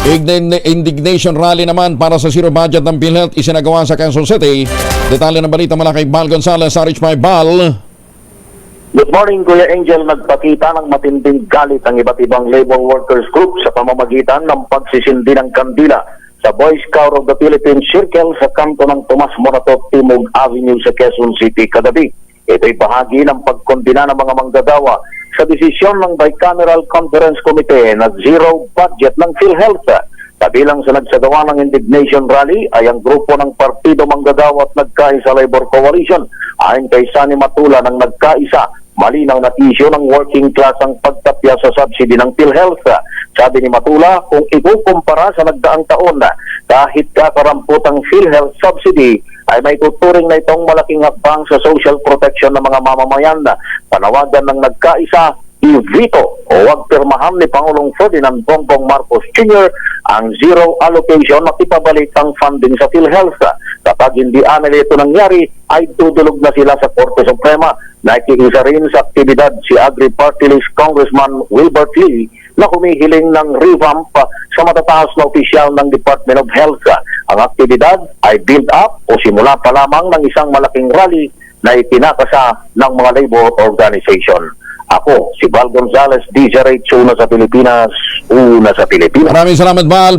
Indignation rally naman para sa zero budget ng PhilHealth isinagawa sa Quezon City. Detalye ng balita mula kay Bal Gonzales sa Rich My Bal. Good morning, Kuya Angel. Nagpakita ng matinding galit ang iba't ibang labor workers group sa pamamagitan ng pagsisindi ng kandila sa Boy Scout of the Philippines Circle sa kanto ng Tomas Morato Timog Avenue sa Quezon City kagabi. Ito'y bahagi ng pagkondina ng mga manggagawa sa desisyon ng Bicameral Conference Committee na zero budget ng PhilHealth. Kabilang sa nagsagawa ng indignation rally ay ang grupo ng Partido Manggagawa at Nagkaisa Labor Coalition. Ayon kay Sunny Matula ng Nagkaisa, malinaw na isyu ng working class ang pagtapya sa subsidy ng PhilHealth. Sabi ni Matula, kung ikukumpara sa nagdaang taon na kahit kakaramputang PhilHealth subsidy ay may tuturing na itong malaking hakbang sa social protection ng mga mamamayan. Panawagan ng Nagkaisa, i-veto o wag pirmahan ni Pangulong Ferdinand Bongbong Marcos Jr. ang zero allocation at ipabalik ang funding sa PhilHealth. Kapag hindi anil ito nangyari, ay tutulog na sila sa Korte Suprema. Nakikiisa rin sa aktibidad si Agri-Party List Congressman Wilbert Lee na humihiling ng revamp sa matataas na opisyal ng Department of Health. Ang aktibidad ay build up o simula pa lamang ng isang malaking rally na itinakasa ng mga labor organization. Ako, si Bal Gonzales, DJ Rate, una sa Pilipinas. Maraming salamat, Bal.